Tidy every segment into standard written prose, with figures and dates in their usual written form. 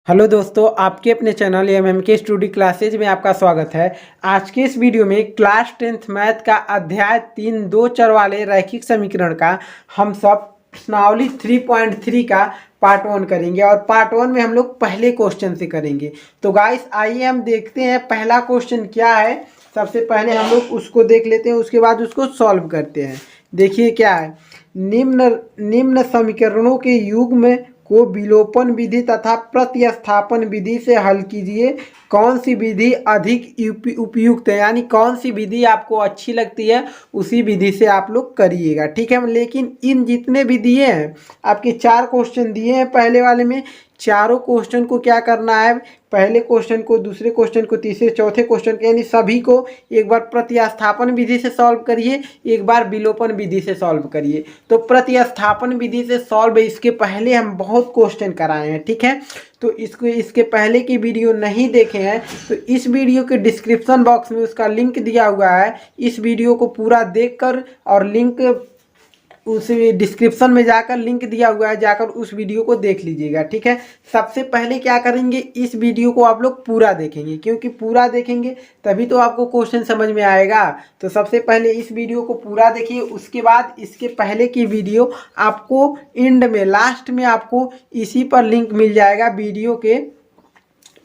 Hello दोस्तों, आपके अपने चैनल एमएमके स्टडी क्लासेज में आपका स्वागत है। आज के इस वीडियो में क्लास 10th मैथ का अध्याय 3 दो चर वाले रैखिक समीकरण का हम सब प्रश्नावली 3.3 का पार्ट 1 करेंगे और पार्ट 1 में हम लोग पहले क्वेश्चन से करेंगे। तो गाइस आइए हम देखते हैं पहला क्वेश्चन क्या है। सबसे पहले हम लोग उसको देख लेते हैं, उसके बाद उसको सॉल्व करते हैं। देखिए क्या है, निम्न निम्न समीकरणों के युग्म को विलोपन विधि तथा प्रतिस्थापन विधि से हल कीजिए। कौन सी विधि अधिक उपयुक्त है, यानी कौन सी विधि आपको अच्छी लगती है उसी विधि से आप लोग करिएगा, ठीक है। लेकिन इन जितने भी दिए हैं, आपके 4 क्वेश्चन दिए हैं पहले वाले में, चारों क्वेश्चन को क्या करना है, पहले क्वेश्चन को, दूसरे क्वेश्चन को, तीसरे चौथे क्वेश्चन को, यानी सभी को एक बार प्रतिस्थापन विधि से सॉल्व करिए, एक बार विलोपन विधि से सॉल्व करिए। तो प्रतिस्थापन विधि से सॉल्व इसके पहले हम बहुत क्वेश्चन कराए हैं, ठीक है। तो इसके पहले की वीडियो नहीं देखे हैं तो इस वीडियो के डिस्क्रिप्शन बॉक्स में उसका लिंक दिया हुआ है। इस वीडियो को पूरा देखकर और लिंक उस डिस्क्रिप्शन में जाकर लिंक दिया हुआ है, जाकर उस वीडियो को देख लीजिएगा, ठीक है। सबसे पहले क्या करेंगे, इस वीडियो को आप लोग पूरा देखेंगे, क्योंकि पूरा देखेंगे तभी तो आपको क्वेश्चन समझ में आएगा। तो सबसे पहले इस वीडियो को पूरा देखिए, उसके बाद इसके पहले की वीडियो आपको एंड में, लास्ट में आपको इसी पर लिंक मिल जाएगा, वीडियो के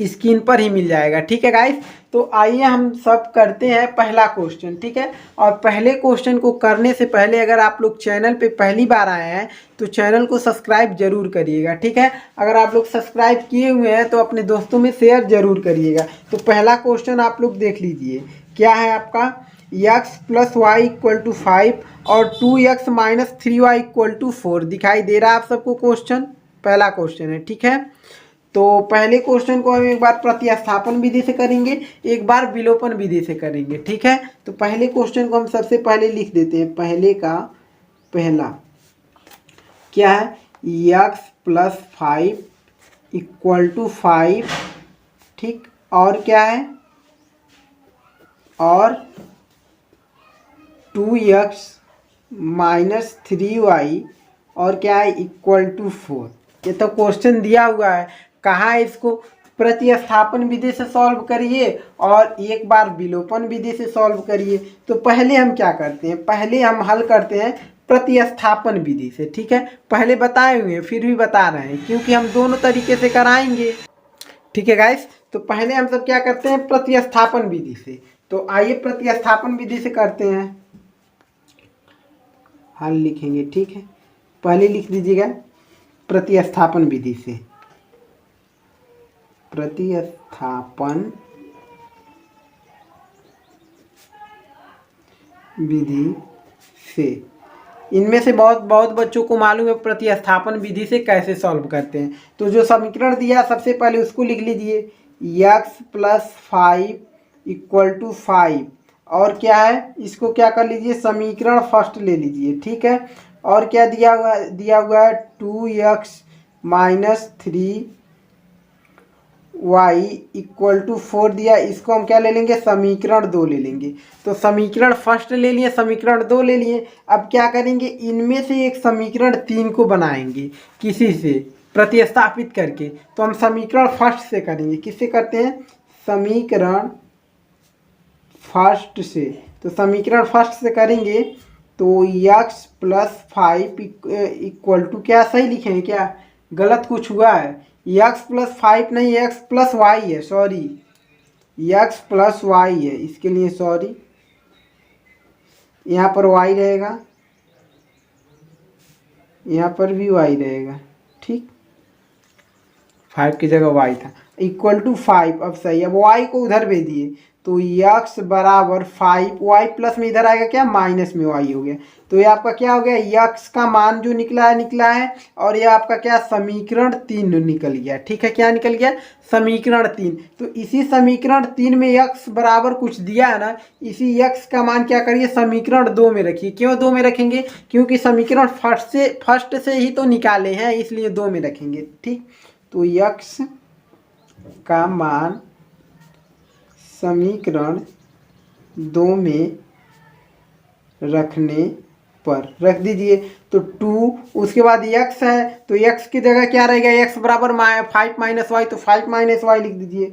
स्क्रीन पर ही मिल जाएगा, ठीक है गाइस। तो आइए हम सब करते हैं पहला क्वेश्चन, ठीक है। और पहले क्वेश्चन को करने से पहले अगर आप लोग चैनल पे पहली बार आए हैं तो चैनल को सब्सक्राइब जरूर करिएगा, ठीक है। अगर आप लोग सब्सक्राइब किए हुए हैं तो अपने दोस्तों में शेयर जरूर करिएगा। तो पहला क्वेश्चन आप लोग देख लीजिए, क्या है आपका, x + y = 5 और 2x - 3y = 4 दिखाई दे रहा है आप सबको क्वेश्चन, पहला क्वेश्चन है, ठीक है। तो पहले क्वेश्चन को हम एक बार प्रतिस्थापन विधि से करेंगे, एक बार विलोपन विधि से करेंगे, ठीक है। तो पहले क्वेश्चन को हम सबसे पहले लिख देते हैं, पहले का पहला क्या है, x + 5 = 5, ठीक। और क्या है, और 2x - 3y और क्या है, = 4। ये तो क्वेश्चन दिया हुआ है, कहा है इसको प्रतिस्थापन विधि से सॉल्व करिए और एक बार विलोपन विधि से सॉल्व करिए। तो पहले हम क्या करते हैं, पहले हम हल करते हैं प्रतिस्थापन विधि से, ठीक है। पहले बताए हुए हैं फिर भी बता रहे हैं, क्योंकि हम दोनों तरीके से कराएंगे, ठीक है गाइस। तो पहले हम सब क्या करते हैं, प्रतिस्थापन विधि से। तो आइए प्रतिस्थापन विधि से करते हैं, हल लिखेंगे, ठीक है। पहले लिख दीजिएगा प्रतिस्थापन विधि से, प्रतिस्थापन विधि से। इनमें से बहुत बच्चों को मालूम है प्रतिस्थापन विधि से कैसे सॉल्व करते हैं। तो जो समीकरण दिया सबसे पहले उसको लिख लीजिए, x + 5 = 5 और क्या है, इसको क्या कर लीजिए, समीकरण फर्स्ट ले लीजिए, ठीक है। और क्या दिया हुआ है 2x - 3y = 4 दिया, इसको हम क्या ले लेंगे, समीकरण 2 ले लेंगे। तो समीकरण फर्स्ट ले लिए, समीकरण 2 ले लिए। अब क्या करेंगे, इनमें से एक समीकरण 3 को बनाएंगे किसी से प्रतिस्थापित करके। तो हम समीकरण फर्स्ट से करेंगे, किससे करते हैं, समीकरण फर्स्ट से। तो समीकरण फर्स्ट से करेंगे तो x + 5 = क्या, सही लिखेंगे क्या, गलत कुछ हुआ है, x + 5 नहीं, x + y है, सॉरी, x + y है, इसके लिए सॉरी। यहाँ पर y रहेगा, यहाँ पर भी y रहेगा, ठीक। 5 की जगह y था, = 5। अब सही, अब y को उधर भेज दिए तो x = 5, y प्लस में इधर आएगा क्या, माइनस में y हो गया। तो ये आपका क्या हो गया, x का मान जो निकला है और ये आपका क्या, समीकरण 3 निकल गया, ठीक है। क्या निकल गया, समीकरण 3। तो इसी समीकरण 3 में x बराबर कुछ दिया है ना, इसी x का मान क्या करिए, समीकरण 2 में रखिए। क्यों 2 में रखेंगे, क्योंकि समीकरण फर्स्ट से ही तो निकाले हैं, इसलिए 2 में रखेंगे, ठीक। तो x का मान समीकरण 2 में रखने पर रख दीजिए। तो 2 उसके बाद x है तो x की जगह क्या रहेगा, x बराबर 5 माइनस वाई, तो 5 माइनस वाई लिख दीजिए,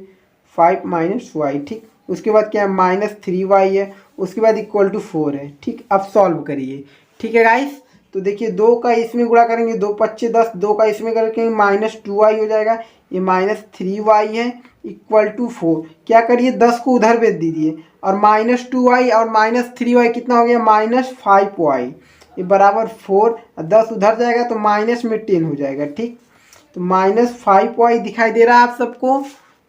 5 माइनस वाई। ठीक, उसके बाद क्या है, -3y है, उसके बाद इक्वल टू 4 है। ठीक, अब सॉल्व करिए। ठीक है गाइस, तो देखिए 2 का इसमें गुणा करेंगे, 2 पच्चे 10, 2 का इसमें करके -2y हो जाएगा, ये -3y है इक्वल टू 4। क्या करिए, 10 को उधर भेज दीजिए और -2y और -3y कितना हो गया, -5y, ये बराबर 4, 10 उधर जाएगा तो माइनस में 10 हो जाएगा। ठीक, तो -5y दिखाई दे रहा है आप सबको।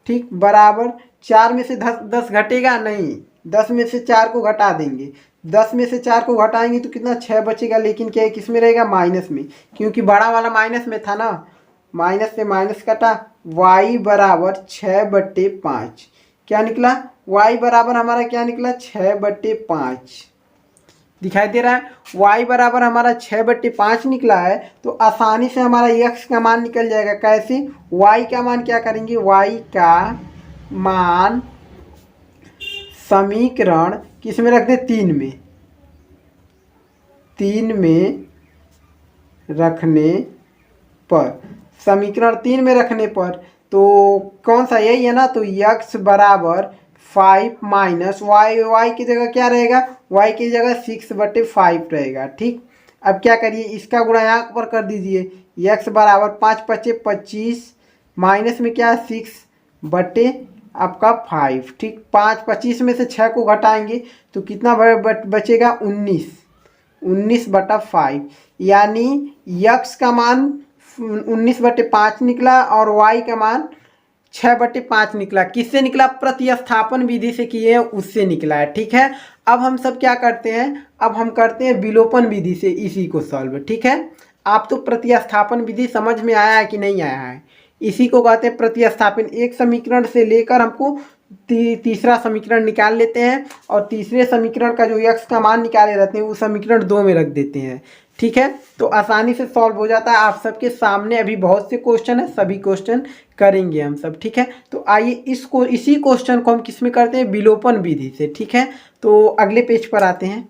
ठीक, बराबर 4 में से 10 घटेगा नहीं, 10 में से 4 को घटा देंगे, 10 में से 4 को घटाएंगे तो कितना 6 बचेगा, लेकिन क्या है किस में रहेगा, माइनस में, क्योंकि बड़ा वाला माइनस में था ना, माइनस से माइनस कटा, y बराबर 6/5 क्या निकला, y बराबर हमारा क्या निकला, 6/5 दिखाई दे रहा है। y बराबर हमारा 6/5 निकला है, तो आसानी से हमारा x का मान निकल जाएगा। कैसे, y का मान क्या करेंगे, y का मान समीकरण किस में रख दे, 3 में, 3 में रखने पर, समीकरण 3 में रखने पर, तो कौन सा यही है ना, तो x बराबर 5 माइनस वाई, वाई की जगह क्या रहेगा, y की जगह 6/5 रहेगा। ठीक, अब क्या करिए, इसका गुणा यहाँ पर कर दीजिए, x बराबर 5 पच्चे 25 माइनस में क्या 6 बटे आपका 5। ठीक, 5 25 में से 6 को घटाएंगे तो कितना बचेगा, 19/5, यानी x का मान 19/5 निकला और y का मान 6/5 निकला। किससे निकला, प्रतिस्थापन विधि से किए हैं उससे निकला है। ठीक है, अब हम सब क्या करते हैं, अब हम करते हैं विलोपन विधि से इसी को सॉल्व। ठीक है, आप तो प्रतिस्थापन विधि समझ में आया है कि नहीं आया है, इसी को कहते हैं प्रतिस्थापन। एक समीकरण से लेकर हमको तीसरा समीकरण निकाल लेते हैं और तीसरे समीकरण का जो x का मान निकाले रहते हैं वो समीकरण 2 में रख देते हैं। ठीक है, तो आसानी से सॉल्व हो जाता है। आप सबके सामने अभी बहुत से क्वेश्चन है, सभी क्वेश्चन करेंगे हम सब। ठीक है, तो आइए इसी क्वेश्चन को हम किस में करते हैं, विलोपन विधि से। ठीक है, तो अगले पेज पर आते हैं।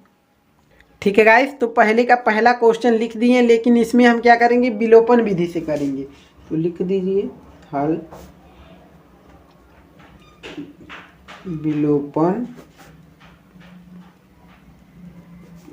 ठीक है गाइस, तो पहले का पहला क्वेश्चन लिख दिए, लेकिन इसमें हम क्या करेंगे, विलोपन विधि से करेंगे। तो लिख दीजिए हल विलोपन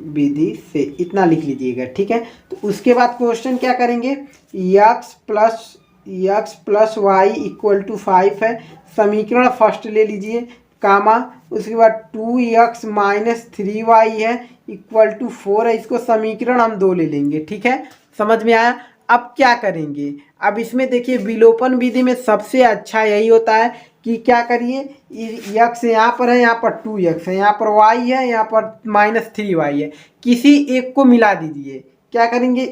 विधि से, इतना लिख लीजिएगा। ठीक है, तो उसके बाद क्वेश्चन क्या करेंगे, x plus y equal to 5 है, समीकरण फर्स्ट ले लीजिए, कामा, उसके बाद 2x माइनस 3y है इक्वल टू 4 है, इसको समीकरण हम 2 ले लेंगे। ठीक है, समझ में आया। अब क्या करेंगे, अब इसमें देखिए विलोपन विधि में सबसे अच्छा यही होता है कि क्या करिए, x यहाँ पर है, यहाँ पर 2x है, यहाँ पर y है, यहाँ पर -3y है, किसी एक को मिला दीजिए। क्या करेंगे,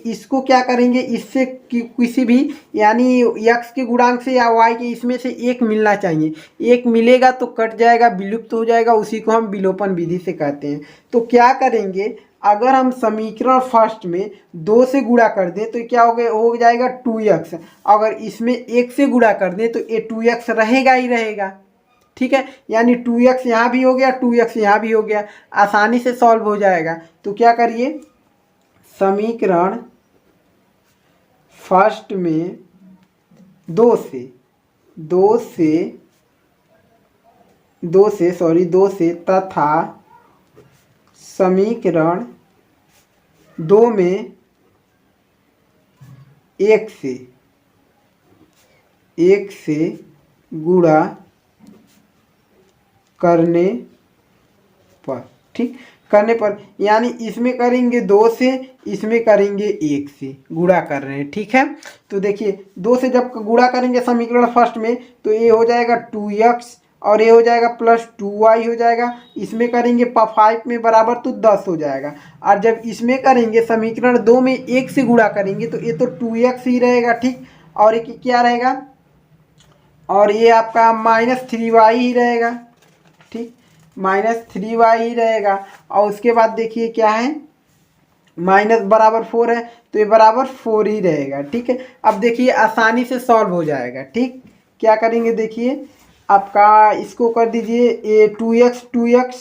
इसको क्या करेंगे, इससे किसी भी, यानी x के गुणांक से या y के इसमें से एक मिलना चाहिए, एक मिलेगा तो कट जाएगा, विलुप्त हो जाएगा, उसी को हम विलोपन विधि से कहते हैं। तो क्या करेंगे, अगर हम समीकरण फर्स्ट में 2 से गुणा कर दें तो क्या हो जाएगा 2x, अगर इसमें 1 से गुणा कर दें तो ये 2x रहेगा ही रहेगा। ठीक है, यानी 2x यहाँ भी हो गया, 2x यहाँ भी हो गया, आसानी से सॉल्व हो जाएगा। तो क्या करिए, समीकरण फर्स्ट में 2 से तथा समीकरण 2 में 1 से गुणा करने पर, ठीक, करने पर, यानी इसमें करेंगे 2 से, इसमें करेंगे 1 से, गुणा कर रहे हैं। ठीक है, तो देखिए 2 से जब गुणा करेंगे समीकरण फर्स्ट में तो ये हो जाएगा 2x और ये हो जाएगा +2y हो जाएगा, इसमें करेंगे 5 में बराबर तो 10 हो जाएगा, और जब इसमें करेंगे समीकरण 2 में 1 से गुणा करेंगे तो ये तो 2x ही रहेगा। ठीक, और ये क्या रहेगा, और ये आपका -3y ही रहेगा। ठीक, -3y ही रहेगा, और उसके बाद देखिए क्या है, माइनस बराबर 4 है तो ये बराबर 4 ही रहेगा। ठीक है, अब देखिए आसानी से सॉल्व हो जाएगा। ठीक, क्या करेंगे, देखिए आपका इसको कर दीजिए, ये 2x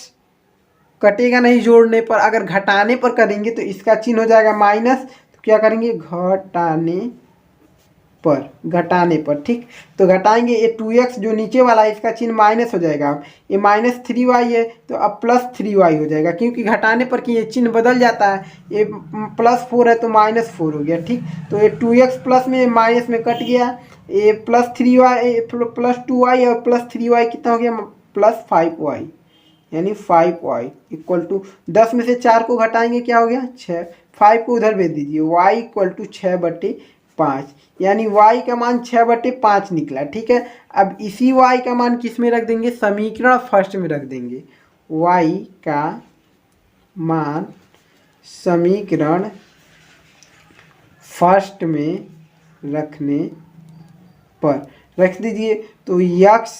कटेगा नहीं जोड़ने पर, अगर घटाने पर करेंगे तो इसका चिन्ह हो जाएगा माइनस। तो क्या करेंगे, घटाने पर, ठीक। तो घटाएंगे, ये 2x जो नीचे वाला है इसका चिन्ह माइनस हो जाएगा। ये -3y है तो अब +3y हो जाएगा, क्योंकि घटाने पर कि ये चिन्ह बदल जाता है। ये +4 है तो -4 हो गया, ठीक। तो ये 2x प्लस में माइनस में कट गया, ये +3y +2y और +3y कितना हो गया, +5y, यानी 5y इक्वल टू 10 में से 4 को घटाएंगे क्या हो गया, 6। 5 को उधर भेज दीजिए, y इक्वल टू 6/5, यानी y का मान 6/5 निकला, ठीक है। अब इसी y का मान किस में रख देंगे, समीकरण फर्स्ट में रख देंगे। y का मान समीकरण फर्स्ट में रखने पर रख दीजिए। तो x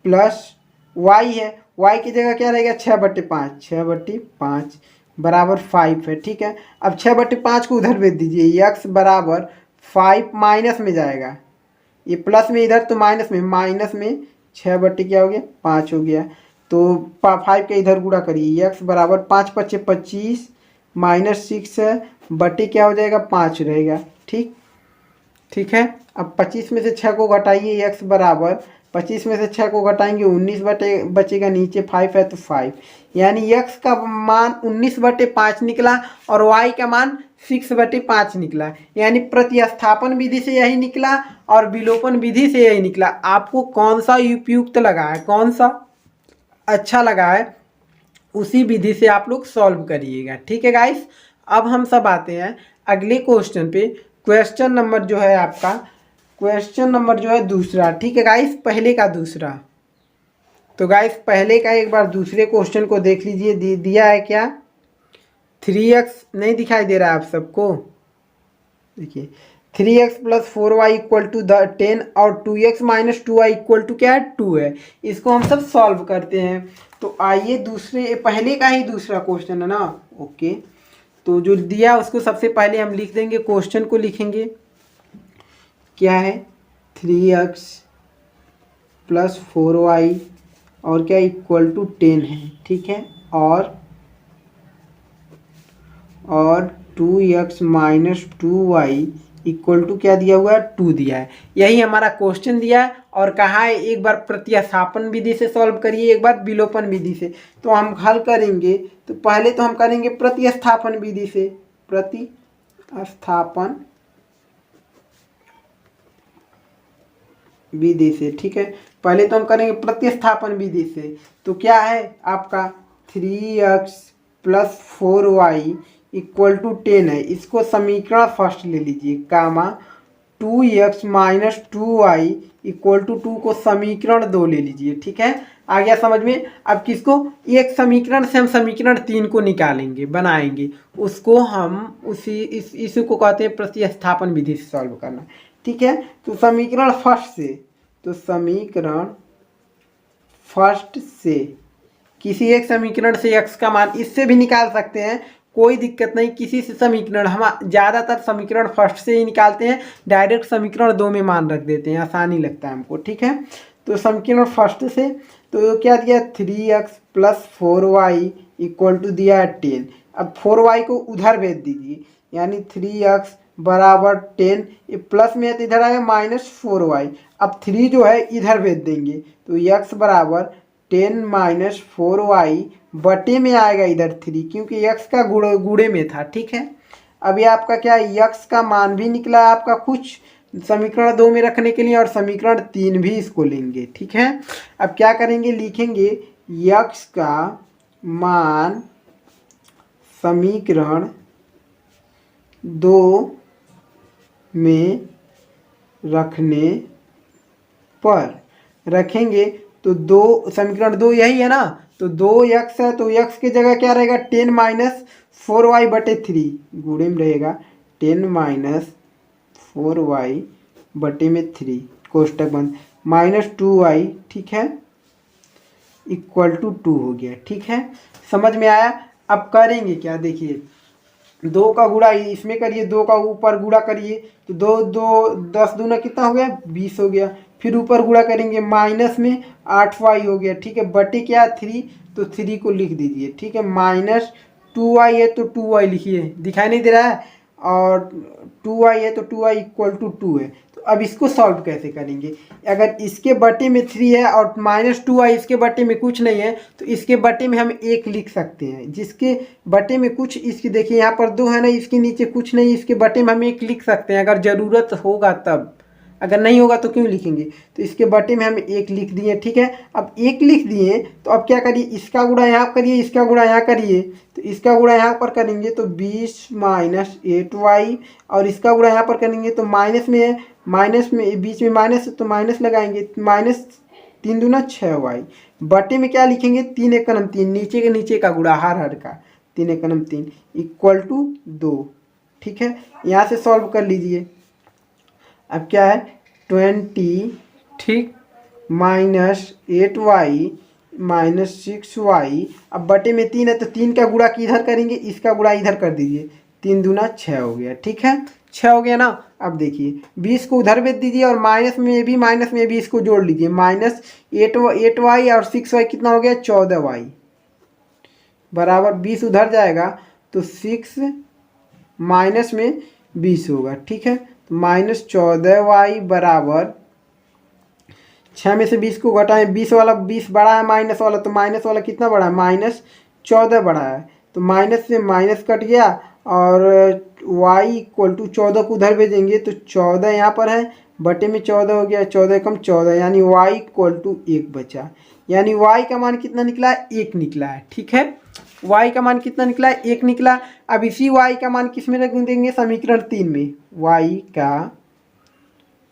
प्लस y है, y की जगह क्या रहेगा, 6/5 बराबर 5 है, ठीक है। अब 6/5 को उधर भेज दीजिए, x बराबर 5 माइनस में जाएगा, ये प्लस में इधर तो माइनस में 6/क्या हो गया, 5 हो गया। तो 5 के इधर गुणा करिए, x बराबर 5 × 5 = 25 -6 है, बटे क्या हो जाएगा, 5 रहेगा, ठीक। ठीक है, अब 25 में से 6 को घटाइए, x बराबर 25 में से 6 को घटाएंगे 19 बचेगा, नीचे 5 है तो 5, यानी x का मान 19/5 निकला और y का मान 6/5 निकला। यानी प्रतिस्थापन विधि से यही निकला और विलोपन विधि से यही निकला। आपको कौन सा उपयुक्त लगा है, कौन सा अच्छा लगा है, उसी विधि से आप लोग सॉल्व करिएगा, ठीक है गाइस। अब हम सब आते हैं अगले क्वेश्चन पे। क्वेश्चन नंबर जो है आपका, क्वेश्चन नंबर जो है दूसरा, ठीक है गाइस, पहले का दूसरा। तो गाइस पहले का एक बार दूसरे क्वेश्चन को देख लीजिए, दिया है क्या, 3x नहीं दिखाई दे रहा है आप सबको, देखिए 3x + 4y = 10 और 2x - 2y = क्या है, 2 है। इसको हम सब सॉल्व करते हैं। तो आइए दूसरे, पहले का ही दूसरा क्वेश्चन है ना, ओके। तो जो दिया उसको सबसे पहले हम लिख देंगे, क्वेश्चन को लिखेंगे, क्या है, 3x + 4y और क्या = 10 है, ठीक है। और 2x - 2y = क्या दिया हुआ है, 2 दिया है। यही हमारा क्वेश्चन दिया है और कहा है एक बार प्रतिस्थापन विधि से सॉल्व करिए, एक बार विलोपन विधि से। तो हम हल करेंगे, तो पहले तो हम करेंगे प्रतिस्थापन विधि से, प्रतिस्थापन विधि से, ठीक है। पहले तो हम करेंगे प्रतिस्थापन विधि से। तो क्या है आपका, 3x + 4y = 10 है, इसको समीकरण फर्स्ट ले लीजिए, कामा 2x - 2y = 2 को समीकरण 2 ले लीजिए, ठीक है। आ गया समझ में। अब किसको, एक समीकरण से हम समीकरण 3 को निकालेंगे, बनाएंगे, उसको हम इसी को कहते हैं प्रतिस्थापन विधि से सॉल्व करना, ठीक है। तो समीकरण फर्स्ट से, तो समीकरण फर्स्ट से किसी एक समीकरण से x का मान, इससे भी निकाल सकते हैं, कोई दिक्कत नहीं, किसी से समीकरण, हम ज़्यादातर समीकरण फर्स्ट से ही निकालते हैं, डायरेक्ट समीकरण 2 में मान रख देते हैं, आसानी लगता है हमको, ठीक है। तो समीकरण फर्स्ट से, तो क्या दिया, 3x + 4y = दिया है 10। अब 4y को उधर भेज दीजिए, यानी 3x बराबर 10, ये प्लस में है तो इधर आएगा -4y। अब 3 जो है इधर भेज देंगे, तो x बराबर 10 - 4y बटे में आएगा इधर 3, क्योंकि x का गुणे में था, ठीक है। अब ये आपका क्या है, x का मान भी निकला है आपका कुछ समीकरण 2 में रखने के लिए, और समीकरण 3 भी इसको लेंगे, ठीक है। अब क्या करेंगे, लिखेंगे x का मान समीकरण 2 में रखने पर रखेंगे, तो 2 समीकरण 2 यही है ना, तो 2x है, तो x की जगह क्या रहेगा, 10 - 4y बटे 3, गुणे में रहेगा 10 - 4y बटे में 3, कोष्टक बंद, -2y, ठीक है, = 2 हो गया, ठीक है। समझ में आया। अब करेंगे क्या, देखिए 2 का गुणा इसमें करिए, 2 का ऊपर गुणा करिए, तो 2 10 दूना कितना हो गया, 20 हो गया, फिर ऊपर गुणा करेंगे माइनस में 8y हो गया, ठीक है, बटे क्या 3, तो 3 को लिख दीजिए, ठीक है, माइनस 2y है तो 2y लिखिए, दिखाई नहीं दे रहा है, और 2y है तो 2y इक्वल टू 2 है। तो अब इसको सॉल्व कैसे करेंगे, अगर इसके बटे में 3 है और माइनस 2y इसके बटे में कुछ नहीं है तो इसके बटे में हम 1 लिख सकते हैं, जिसके बटे में कुछ, इसकी देखिए यहाँ पर 2 है ना, इसके नीचे कुछ नहीं, इसके बटे में हम 1 लिख सकते हैं अगर ज़रूरत होगा तब, अगर नहीं होगा तो क्यों लिखेंगे। तो इसके बटे में हम 1 लिख दिए, ठीक है। अब 1 लिख दिए तो अब क्या करिए, इसका गुणा यहाँ करिए, इसका गुणा यहाँ करिए, तो इसका गुणा यहाँ पर करेंगे तो 20 माइनस 8y, और इसका गुणा यहाँ पर करेंगे तो माइनस में है, माइनस में बीच में माइनस है तो माइनस लगाएंगे, माइनस 3 दूना 6y, बटे में क्या लिखेंगे 3 एकम 3, नीचे के नीचे का गुणा हर हर का 3 एकम 3 इक्वल टू 2, ठीक है। यहाँ से सॉल्व कर लीजिए। अब क्या है 20, ठीक, माइनस 8y माइनस 6y, अब बटे में 3 है तो 3 का गुणा किधर करेंगे, इसका गुणा इधर कर दीजिए, 3 दूना 6 हो गया, ठीक है, 6 हो गया ना। अब देखिए 20 को उधर भेज दीजिए और माइनस में भी इसको जोड़ लीजिए, माइनस 8y और 6y कितना हो गया 14y, बराबर 20 उधर जाएगा तो 6 माइनस में 20 होगा, ठीक है, तो माइनस 14y बराबर 6 में से 20 को घटाएं, 20 वाला 20 बड़ा है माइनस वाला, तो माइनस वाला कितना बड़ा है, माइनस 14 बड़ा है, तो माइनस से माइनस कट गया और y इक्वल टू 14 को उधर भेजेंगे तो 14 यहाँ पर है, बटे में 14 हो गया, 14 एकम 14, यानी y इक्वल टू 1 बचा, यानी y का मान कितना निकला है 1 निकला है, ठीक है, y का मान कितना निकला है 1 निकला। अब इसी y का मान किस में रख देंगे, समीकरण 3 में, y का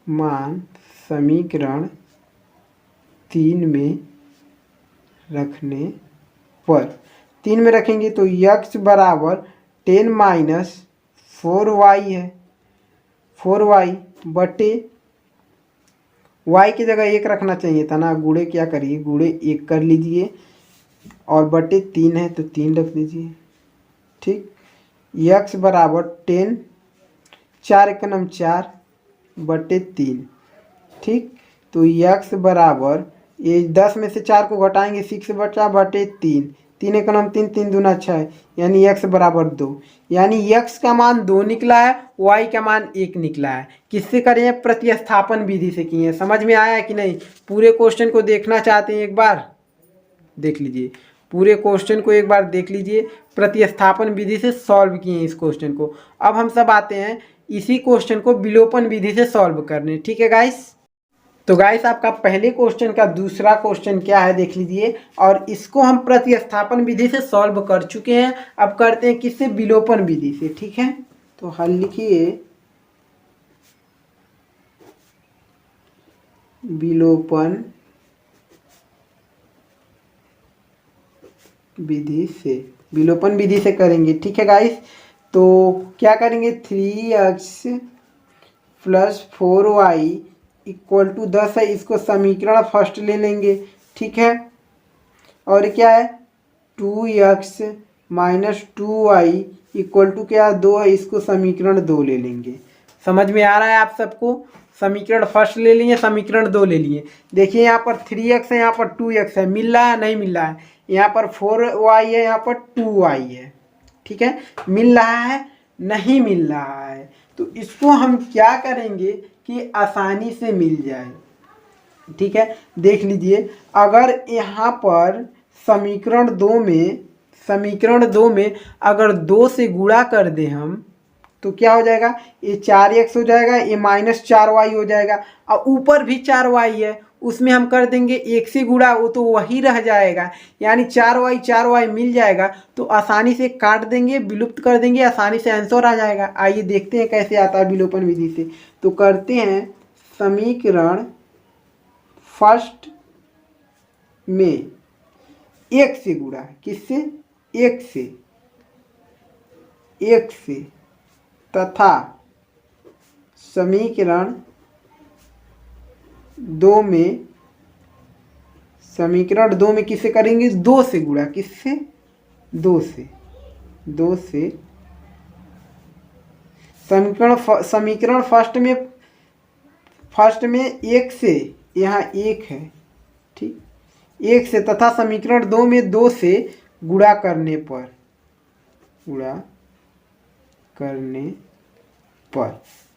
मान समीकरण 3 में रखने पर, 3 में रखेंगे तो x बराबर 10 माइनस 4y है, 4y बटे y की जगह 1 रखना चाहिए था ना, गुणे क्या करिए, गुणे 1 कर लीजिए और बटे 3 है तो 3 रख दीजिए, ठीक, x बराबर 10, 4 एकम 4 बटे 3, ठीक, तो x बराबर ये 10 में से 4 को घटाएंगे 6 बचा बटे 3, 3 एकम 3, 3 दूना 6, यानी x बराबर 2, यानी x का मान 2 निकला है, y का मान 1 निकला है। किससे करें, प्रतिस्थापन विधि से किए हैं, समझ में आया कि नहीं। पूरे क्वेश्चन को देखना चाहते हैं एक बार देख लीजिए, पूरे क्वेश्चन को एक बार देख लीजिए, प्रतिस्थापन विधि से सॉल्व किए हैं इस क्वेश्चन को। अब हम सब आते हैं इसी क्वेश्चन को विलोपन विधि से सॉल्व करने, ठीक है गाइस। तो गाइस आपका पहले क्वेश्चन का दूसरा क्वेश्चन क्या है देख लीजिए, और इसको हम प्रतिस्थापन विधि से सॉल्व कर चुके हैं। अब करते हैं किससे, विलोपन विधि से, ठीक है। तो हल लिखिए, विलोपन विधि से, विलोपन विधि से करेंगे, ठीक है गाइस। तो क्या करेंगे, 3x plus 4y equal to 10 है, इसको समीकरण फर्स्ट ले लेंगे, ठीक है। और क्या है 2x minus 2y equal to क्या 2 है, इसको समीकरण 2 ले लेंगे। समझ में आ रहा है आप सबको, समीकरण फर्स्ट ले लिए, समीकरण 2 ले लिए। देखिए यहाँ पर 3x है, यहाँ पर 2x है, मिल रहा है नहीं मिल रहा है, यहाँ पर 4y है, यहाँ पर 2y है, ठीक है, मिल रहा है नहीं मिल रहा है। तो इसको हम क्या करेंगे कि आसानी से मिल जाए, ठीक है। देख लीजिए, अगर यहाँ पर समीकरण 2 में अगर 2 से गुणा कर दें हम तो क्या हो जाएगा, ये 4x हो जाएगा, ये माइनस 4y हो जाएगा, और ऊपर भी 4y है, उसमें हम कर देंगे 1 से गुणा, वो तो वही रह जाएगा, यानी 4y मिल जाएगा। तो आसानी से काट देंगे, विलुप्त कर देंगे, आसानी से आंसर आ जाएगा। आइए देखते हैं कैसे आता है विलोपन विधि से। तो करते हैं समीकरण फर्स्ट में 1 से गुणा, किससे, 1 से तथा समीकरण 2 में किससे करेंगे, 2 से गुणा, किससे, 2 से समीकरण फर्स्ट में फर्स्ट में एक से, यहाँ एक है, ठीक, एक से, तथा समीकरण 2 में 2 से गुणा करने पर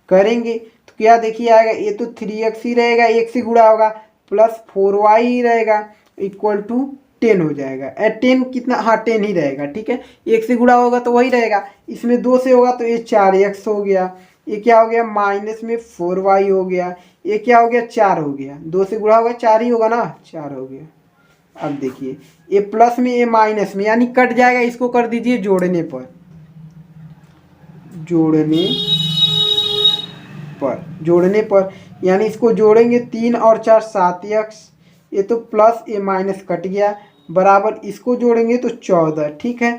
करेंगे तो क्या देखिए आएगा, ये तो 3x ही रहेगा, एक से गुणा होगा, प्लस 4y ही रहेगा, इक्वल टू 10 हो जाएगा। 10 कितना, हाँ 10 ही रहेगा, ठीक है, एक से गुणा होगा तो वही रहेगा, इसमें 2 से होगा तो ये 4x हो गया, ये क्या हो गया माइनस में 4y हो गया, ये क्या हो गया 4 हो गया, 2 से गुणा होगा 4 ही होगा ना, 4 हो गया। अब देखिए ये प्लस में ये माइनस में, यानी कट जाएगा, इसको कर दीजिए जोड़ने पर, जोड़ने पर यानी इसको जोड़ेंगे 3 और 4 7x, ये तो प्लस ये माइनस कट गया, बराबर इसको जोड़ेंगे तो 14, ठीक है,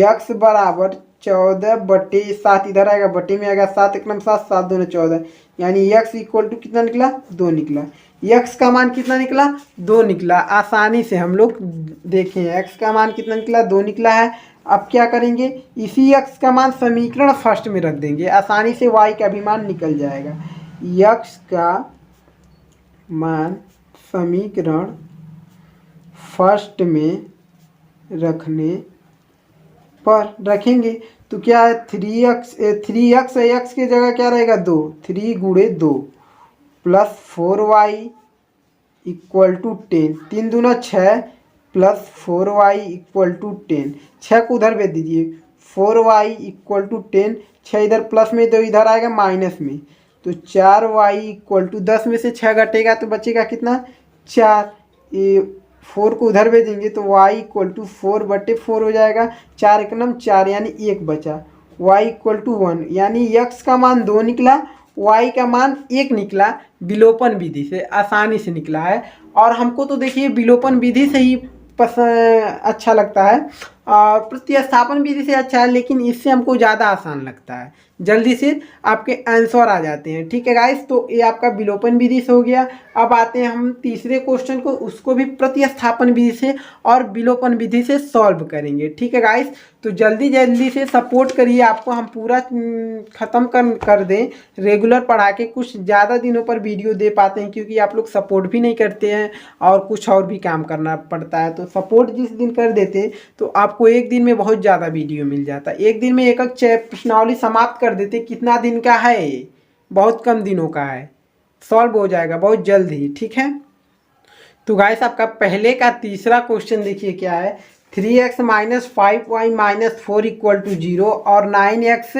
x बराबर 14 बटे 7, इधर आएगा बटे में आएगा 7, 1 7, 7 2 14, यानी x इक्वल टू कितना निकला 2 निकला। x का मान कितना निकला 2 निकला, आसानी से हम लोग देखें x का मान कितना निकला 2 निकला है। अब क्या करेंगे, इसी x का मान समीकरण फर्स्ट में रख देंगे, आसानी से y का भी मान निकल जाएगा। x का मान समीकरण फर्स्ट में रखने पर रखेंगे तो क्या है 3x है, x की जगह क्या रहेगा 2, 3 गुणे 2 प्लस 4y इक्वल टू 10, 3 दूना 6 प्लस 4y इक्वल टू 10, 6 को उधर भेज दीजिए, 4y इक्वल टू 10, 6 इधर प्लस में तो इधर आएगा माइनस में, तो 4y इक्वल टू 10 में से 6 घटेगा तो बचेगा कितना 4, ये 4 को उधर भेजेंगे तो y इक्वल टू 4 बटे 4 हो जाएगा, 4 1 4 यानी 1 बचा, y इक्वल टू 1, यानी x का मान 2 निकला, y का मान 1 निकला, विलोपन विधि से आसानी से निकला है। और हमको तो देखिए विलोपन विधि से ही अच्छा लगता है, प्रतिस्थापन विधि से अच्छा है, लेकिन इससे हमको ज़्यादा आसान लगता है, जल्दी से आपके आंसर आ जाते हैं, ठीक है गाइस। तो ये आपका विलोपन विधि से हो गया। अब आते हैं हम तीसरे क्वेश्चन को, उसको भी प्रतिस्थापन विधि से और विलोपन विधि से सॉल्व करेंगे, ठीक है गाइस। तो जल्दी जल्दी से सपोर्ट करिए, आपको हम पूरा ख़त्म कर दें, रेगुलर पढ़ा के कुछ ज़्यादा दिनों पर वीडियो दे पाते हैं, क्योंकि आप लोग सपोर्ट भी नहीं करते हैं और कुछ और भी काम करना पड़ता है। तो सपोर्ट जिस दिन कर देते हैं तो आपको एक दिन में बहुत ज़्यादा वीडियो मिल जाता है, एक दिन में एक प्रश्नावली समाप्त कर देते। कितना दिन का है ये, बहुत कम दिनों का है, सॉल्व हो जाएगा बहुत जल्द ही, ठीक है। तो गाइस आपका पहले का तीसरा क्वेश्चन देखिए क्या है, 3x minus 5y minus 4 equal to 0 और 9x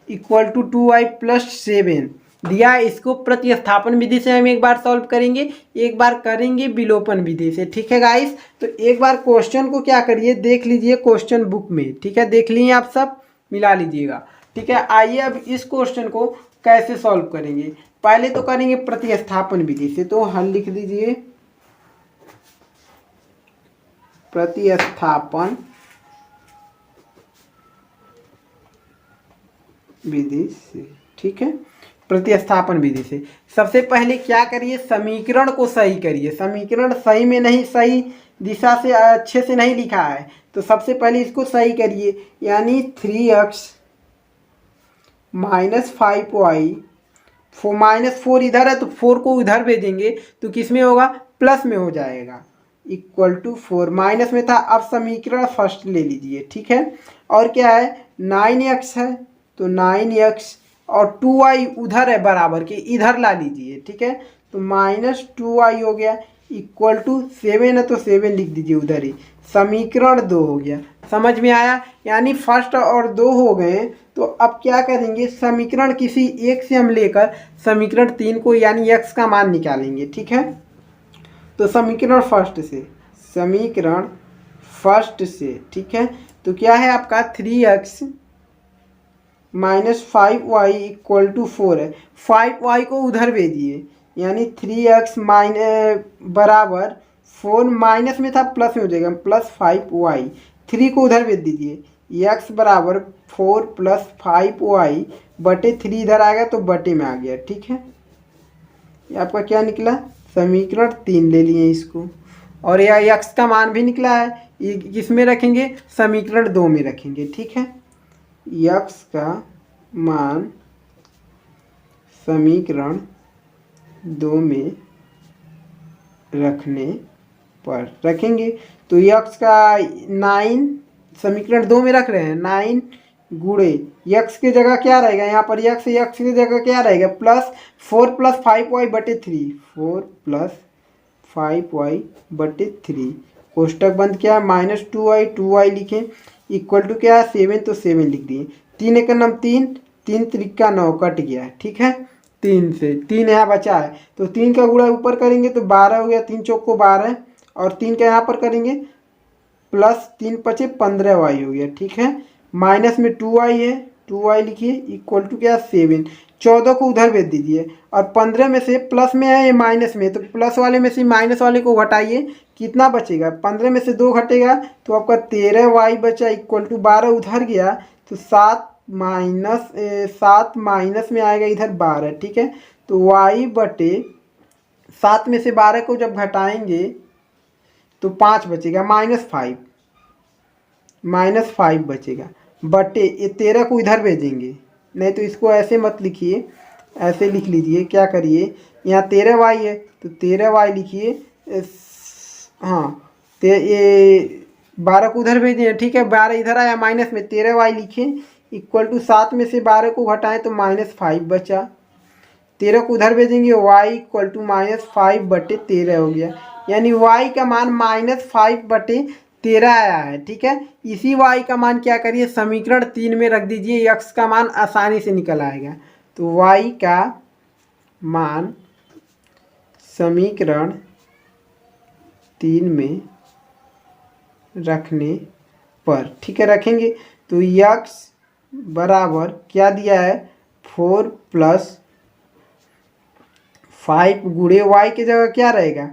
equal to 2y plus 7 दिया। इसको प्रतिस्थापन विधि से हम एक बार सॉल्व करेंगे, एक बार करेंगे विलोपन विधि से, ठीक है गाइस। तो एक बार क्वेश्चन को क्या करिए, देख लीजिए क्वेश्चन बुक में, ठीक है, देख लिए आप सब, मिला लीजिएगा, ठीक है। आइए अब इस क्वेश्चन को कैसे सॉल्व करेंगे, पहले तो करेंगे प्रतिस्थापन विधि से, तो हल लिख दीजिए प्रतिस्थापन विधि से, ठीक है। प्रतिस्थापन विधि से सबसे पहले क्या करिए, समीकरण को सही करिए, समीकरण सही में नहीं, सही दिशा से अच्छे से नहीं लिखा है, तो सबसे पहले इसको सही करिए, यानी 3x माइनस 5y, माइनस 4 इधर है तो 4 को उधर भेजेंगे तो किस में होगा, प्लस में हो जाएगा, इक्वल टू 4, माइनस में था, अब समीकरण फर्स्ट ले लीजिए, ठीक है। और क्या है 9x है तो 9x और 2y उधर है बराबर के, इधर ला लीजिए, ठीक है, तो माइनस 2y हो गया, इक्वल टू 7 है तो 7 लिख दीजिए उधर ही, समीकरण 2 हो गया। समझ में आया, यानी फर्स्ट और 2 हो गए। तो अब क्या करेंगे, समीकरण किसी एक से हम लेकर समीकरण 3 को यानी x का मान निकालेंगे, ठीक है। तो समीकरण फर्स्ट से, ठीक है, तो क्या है आपका 3x minus 5y equal to 4 है, 5y को उधर भेजिए, यानी 3x बराबर 4, माइनस में था प्लस में हो जाएगा, प्लस 5y, 3 को उधर भेज दीजिए, x बराबर 4 प्लस 5y बटे 3 इधर आएगा तो बटे में आ गया, ठीक है। ये आपका क्या निकला, समीकरण 3 ले लिए इसको, और यह x का मान भी निकला है, ये किस में रखेंगे, समीकरण 2 में रखेंगे, ठीक है। x का मान समीकरण 2 में रखने पर रखेंगे तो यक्स का 9 समीकरण 2 में रख रहे हैं 9 गुणे यक्स की जगह क्या रहेगा यहाँ पर यक्स की जगह क्या रहेगा प्लस 4 + 5y बटे 3 4 + 5y/3 कोष्टक बंद किया -2y लिखें इक्वल टू क्या है 7 तो 7 लिख दिए 3 × 9 3 3 त्रिका 9 कट गया ठीक है 3 से 3 यहाँ बचा है तो 3 का गुणा ऊपर करेंगे तो 12 हो गया 3 चौक को 12 और 3 का यहाँ पर करेंगे प्लस 3 × 5 = 15y हो गया ठीक है माइनस में 2y है 2y लिखिए इक्वल टू क्या 7 14 को उधर भेज दीजिए और 15 में से प्लस में है ये माइनस में तो प्लस वाले में से माइनस वाले को घटाइए कितना बचेगा 15 में से 2 घटेगा तो आपका 13y बचा इक्वल टू 12 उधर गया तो 7 माइनस में आएगा इधर 12 ठीक है तो y/7 में से 12 को जब घटाएंगे तो 5 बचेगा -5 बचेगा बटे ये 13 को इधर भेजेंगे नहीं तो इसको ऐसे मत लिखिए ऐसे लिख लीजिए क्या करिए यहाँ 13y है तो 13y लिखिए हाँ तो ये 12 को उधर भेजिए ठीक है 12 इधर आया माइनस में 13y लिखिए इक्वल टू 7 में से 12 को घटाएं तो -5 बचा 13 को उधर भेजेंगे y इक्वल टू -5/13 हो गया यानी y का मान -5/13 आया है ठीक है इसी y का मान क्या करिए समीकरण 3 में रख दीजिए x का मान आसानी से निकल आएगा तो y का मान समीकरण 3 में रखने पर ठीक है रखेंगे तो x बराबर क्या दिया है 4 + 5 गुणे y की जगह क्या रहेगा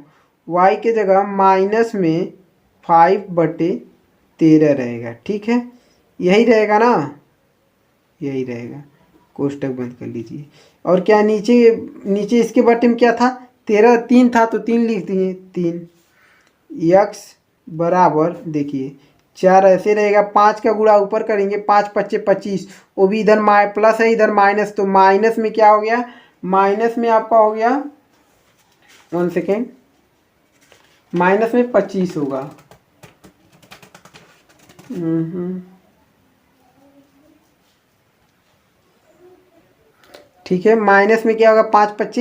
y की जगह माइनस में 5/13 रहेगा ठीक है यही रहेगा ना यही रहेगा कोष्टक बंद कर लीजिए और क्या नीचे इसके बटे में क्या था 3 था तो 3 लिख दिए 3 x बराबर देखिए 4 ऐसे रहेगा 5 का गुणा ऊपर करेंगे 5 × 5 = 25 वो भी इधर प्लस है इधर माइनस तो माइनस में क्या हो गया माइनस में आपका हो गया 1 सेकेंड माइनस में 25 होगा ठीक है माइनस में क्या होगा 5 × 5 =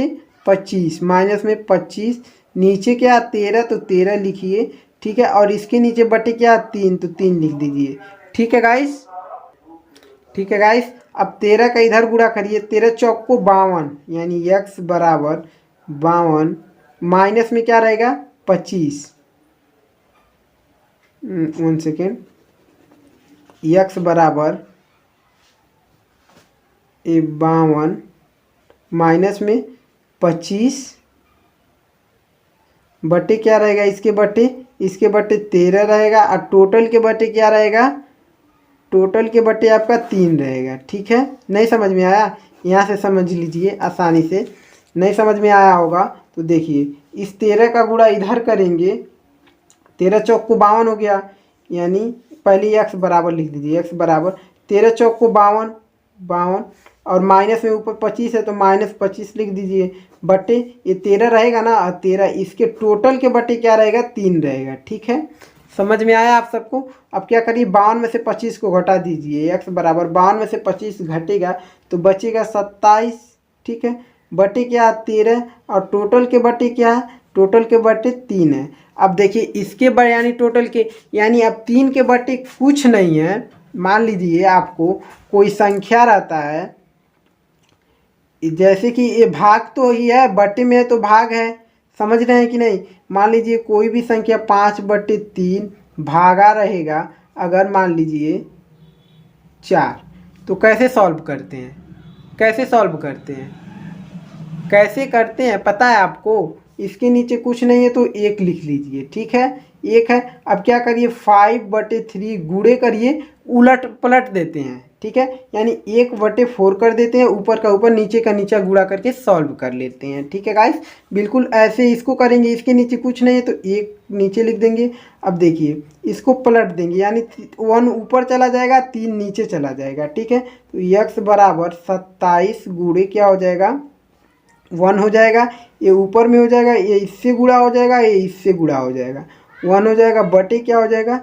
25 माइनस में 25 नीचे क्या 13 तो 13 लिखिए ठीक है और इसके नीचे बटे क्या 3 तो 3 लिख दीजिए ठीक है गाइस अब 13 का इधर गुणा करिए 13 चौक को 52 यानी x बराबर 52 माइनस में क्या रहेगा 25 1 सेकेंड x बराबर 52 माइनस में 25 बटे क्या रहेगा इसके बटे 13 रहेगा और टोटल के बटे क्या रहेगा टोटल के बटे आपका 3 रहेगा ठीक है नहीं समझ में आया यहाँ से समझ लीजिए आसानी से नहीं समझ में आया होगा तो देखिए इस 13 का गुणा इधर करेंगे 13 चौक को 52 हो गया यानी पहले x बराबर लिख दीजिए x बराबर 13 चौक को 52 और माइनस में ऊपर 25 है तो -25 लिख दीजिए बटे ये 13 रहेगा ना और 13 इसके टोटल के बटे क्या रहेगा 3 रहेगा ठीक है समझ में आया आप सबको अब क्या करिए 52 में से 25 को घटा दीजिए x बराबर 52 में से 25 घटेगा तो बचेगा 27 ठीक है बटे क्या 13 और टोटल के बटे क्या है टोटल के बटे 3 है अब देखिए इसके बटे यानी टोटल के यानी अब 3 के बटे कुछ नहीं है मान लीजिए आपको कोई संख्या रहता है जैसे कि ये भाग तो ही है बटे में है तो भाग है समझ रहे हैं कि नहीं मान लीजिए कोई भी संख्या 5/3 भागा रहेगा अगर मान लीजिए 4 तो कैसे सॉल्व करते हैं पता है आपको इसके नीचे कुछ नहीं है तो 1 लिख लीजिए ठीक है 1 है अब क्या करिए 5/3 गुणे करिए उलट पलट देते हैं ठीक है यानी 1/4 कर देते हैं ऊपर का ऊपर नीचे का नीचा गुणा करके सॉल्व कर लेते हैं ठीक है गाइस बिल्कुल ऐसे इसको करेंगे इसके नीचे कुछ नहीं है तो 1 नीचे लिख देंगे अब देखिए इसको पलट देंगे यानी 1 ऊपर चला जाएगा 3 नीचे चला जाएगा ठीक है तो x बराबर 27 गुणे क्या हो जाएगा 1 हो जाएगा, ये ऊपर में हो जाएगा, ये इससे गुणा हो जाएगा, ये इससे गुणा हो जाएगा, 1 हो जाएगा बटे क्या हो जाएगा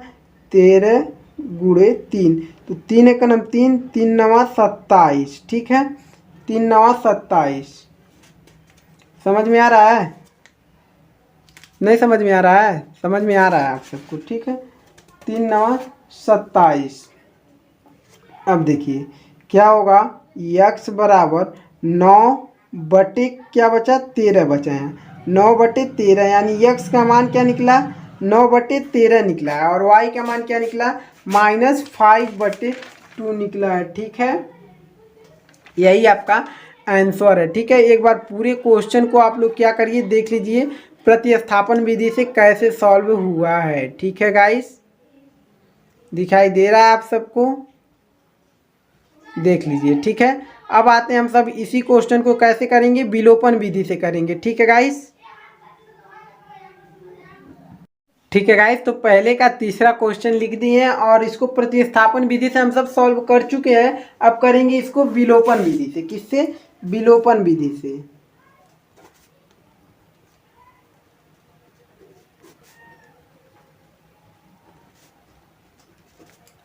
13 गुणे 3, तो 3 एक नम 3, 3 नवा 27, ठीक है 3 नवा 27। समझ में आ रहा है? नहीं समझ में आ रहा है? समझ में आ रहा है आप सबको, ठीक है 3 नवा 27। अब देखिए क्या होगा, यक्स बराबर 9 बटे क्या बचा 13 बचा है, 9 बटे 13 यानी यक्स का मान क्या निकला 9 बटे 13 निकला है, और वाई का मान क्या निकला -5 बटे 2 निकला है, ठीक है यही आपका आंसर है, ठीक है। एक बार पूरे क्वेश्चन को आप लोग क्या करिए देख लीजिए प्रतिस्थापन विधि से कैसे सॉल्व हुआ है, ठीक है गाइस, दिखाई दे रहा है आप सबको, देख लीजिए, ठीक है। अब आते हैं हम सब इसी क्वेश्चन को कैसे करेंगे, विलोपन विधि से करेंगे, ठीक है गाइस, ठीक है गाइस। तो पहले का तीसरा क्वेश्चन लिख दिए हैं और इसको प्रतिस्थापन विधि से हम सब सॉल्व कर चुके हैं, अब करेंगे इसको विलोपन विधि से, किससे, विलोपन विधि से,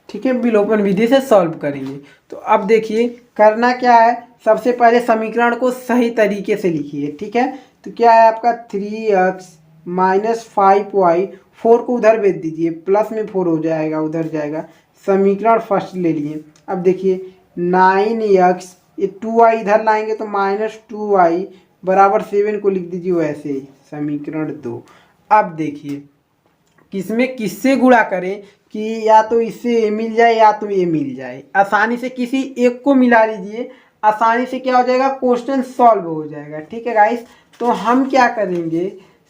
ठीक है विलोपन विधि से सॉल्व करेंगे। तो अब देखिए करना क्या है, सबसे पहले समीकरण को सही तरीके से लिखिए, ठीक है। तो क्या है आपका 3x माइनस 5y, 4 को उधर भेज दीजिए, प्लस में 4 हो जाएगा उधर जाएगा, समीकरण फर्स्ट ले लिए। अब देखिए 9x, ये 2y इधर लाएंगे तो -2y बराबर 7 को लिख दीजिए वैसे ही, समीकरण 2। अब देखिए किसमें किससे गुणा करें कि या तो इससे ये मिल जाए या तो ये मिल जाए, आसानी से किसी एक को मिला लीजिए, आसानी से क्या हो जाएगा क्वेश्चन सॉल्व हो जाएगा, ठीक है गाइस। तो हम क्या करेंगे,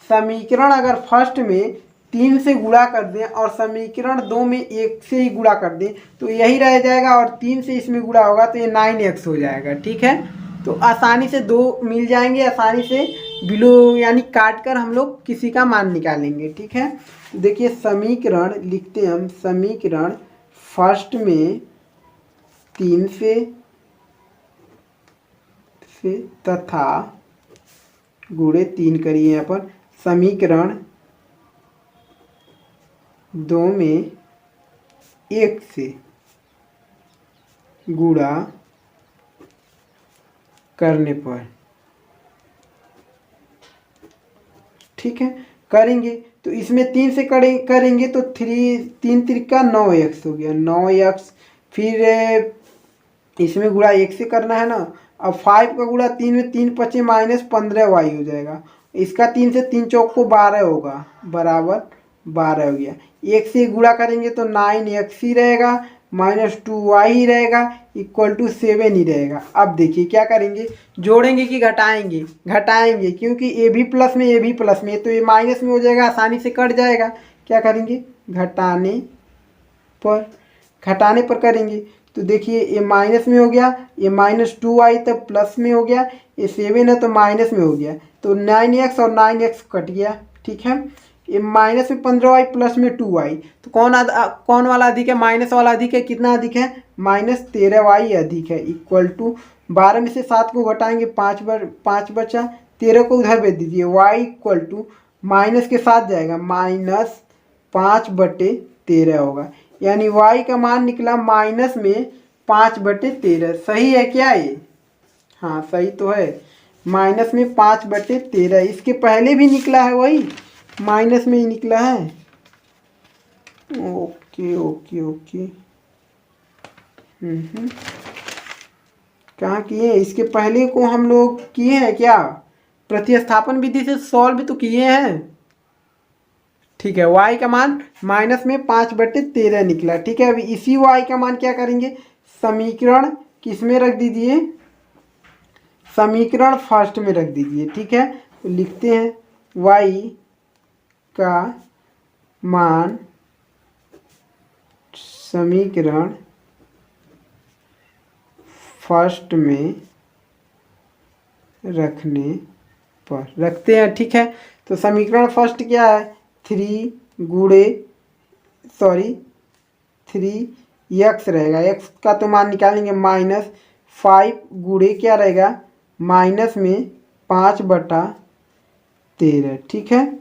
समीकरण अगर फर्स्ट में 3 से गुणा कर दें और समीकरण 2 में 1 से ही गुणा कर दें तो यही रह जाएगा, और 3 से इसमें गुणा होगा तो ये 9x हो जाएगा, ठीक है। तो आसानी से 2 मिल जाएंगे, आसानी से बिलो यानी काट कर हम लोग किसी का मान निकालेंगे, ठीक है। देखिए समीकरण लिखते हैं हम, समीकरण फर्स्ट में 3 से तथा गुणे 3 करिए यहाँ पर, समीकरण 2 में 1 से गुणा करने पर, ठीक है करेंगे। तो इसमें 3 से करेंगे तो 3 त्रिका 9x हो गया, 9x, फिर इसमें गुणा 1 से करना है ना, अब 5 का गुणा 3 में 3 पचे -15y हो जाएगा, इसका 3 से 3 चौक को 12 होगा, बराबर 12 हो गया, 1 से गुणा करेंगे तो 9x ही रहेगा, -2y ही रहेगा, इक्वल टू 7 ही रहेगा। अब देखिए क्या करेंगे, जोड़ेंगे कि घटाएंगे, घटाएंगे क्योंकि ये भी प्लस में ये भी प्लस में, तो ये माइनस में हो जाएगा, आसानी से कट जाएगा, क्या करेंगे घटाने पर करेंगे। तो देखिए ये माइनस में हो गया, ये -2y तब प्लस में हो गया, ये 7 है तो माइनस में हो गया, तो 9x और 9x कट गया, ठीक है। ये माइनस में 15y प्लस में 2y, तो कौन वाला अधिक है, माइनस वाला अधिक है, कितना अधिक है -13y अधिक है, इक्वल टू 12 में से 7 को घटाएंगे 5 बचा, 13 को उधर भेज दीजिए, y इक्वल टू माइनस के साथ जाएगा -5/13 होगा, यानी y का मान निकला माइनस में 5/13, सही है क्या ये, हाँ सही तो है, माइनस में 5/13, इसके पहले भी निकला है वही माइनस में ही निकला है, ओके ओके ओके, कहाँ किए, इसके पहले को हम लोग किए हैं क्या, प्रतिस्थापन विधि से सॉल्व तो किए हैं, ठीक है। y का मान माइनस में 5/13 निकला, ठीक है। अभी इसी y का मान क्या करेंगे, समीकरण किस में रख दीजिए, समीकरण फर्स्ट में रख दीजिए, ठीक है। तो लिखते हैं y का मान समीकरण फर्स्ट में रखने पर रखते हैं, ठीक है। तो समीकरण फर्स्ट क्या है, 3x रहेगा, x का तो मान निकालेंगे -5 गुणे क्या रहेगा, माइनस में 5/13, ठीक है,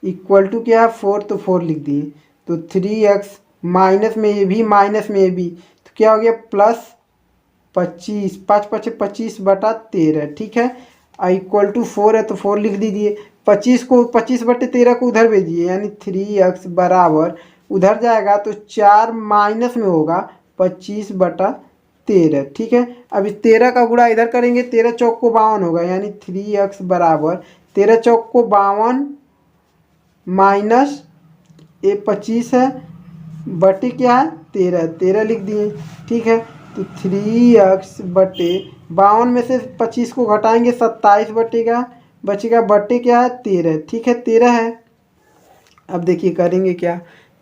इक्वल टू क्या है 4, तो 4 लिख दिए। तो 3x माइनस में ये भी माइनस में ये भी, तो क्या हो गया +25, 5×5 = 25/13, ठीक है, इक्वल टू 4 है तो 4 लिख दीजिए। 25/13 को उधर भेजिए, यानी 3x बराबर उधर जाएगा तो 4 माइनस में होगा 25/13, ठीक है। अब इस 13 का गुणा इधर करेंगे, 13 चौक को 52 होगा, यानी 3x बराबर 13 चौक को 52 माइनस ये 25 है बटे क्या है 13, 13 लिख दिए, ठीक है। तो 3x/52 में से 25 को घटाएंगे 27 बचेगा बटे क्या है 13, ठीक है, 13 है। अब देखिए करेंगे क्या,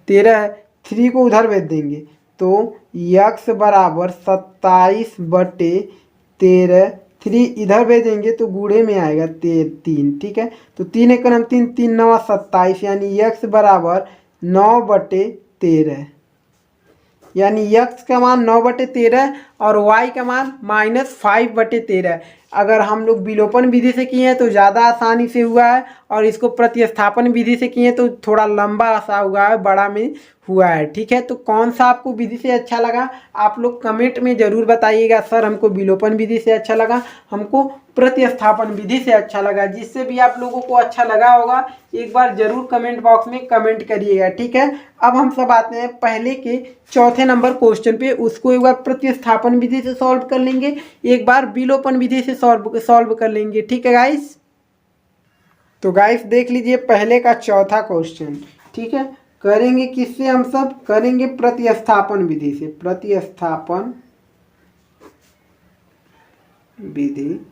13 है, 3 को उधर भेज देंगे तो x बराबर 27/13, 3 इधर भेजेंगे तो गुणे में आएगा 3, ठीक है। तो 3 × 3 = 3 × 9 = 27, यानी x बराबर 9/13, यानी x का मान 9/13 और y का मान -5/13। अगर हम लोग विलोपन विधि से किए हैं तो ज़्यादा आसानी से हुआ है, और इसको प्रतिस्थापन विधि से किए तो थोड़ा लंबा सा हुआ है, बड़ा में हुआ है, ठीक है। तो कौन सा आपको विधि से अच्छा लगा आप लोग कमेंट में ज़रूर बताइएगा। सर हमको विलोपन विधि से अच्छा लगा, हमको प्रतिस्थापन विधि से अच्छा लगा। जिससे भी आप लोगों को अच्छा लगा होगा एक बार ज़रूर कमेंट बॉक्स में कमेंट करिएगा, ठीक है। अब हम सब आते हैं पहले के चौथे नंबर क्वेश्चन पे, उसको एक बार प्रतिस्थापन विधि से सॉल्व कर लेंगे, एक बार विलोपन विधि से सॉल्व कर लेंगे, ठीक है गाइस। तो गाइस देख लीजिए पहले का चौथा क्वेश्चन, ठीक है, करेंगे किससे, हम सब करेंगे प्रतिस्थापन विधि से, प्रतिस्थापन विधि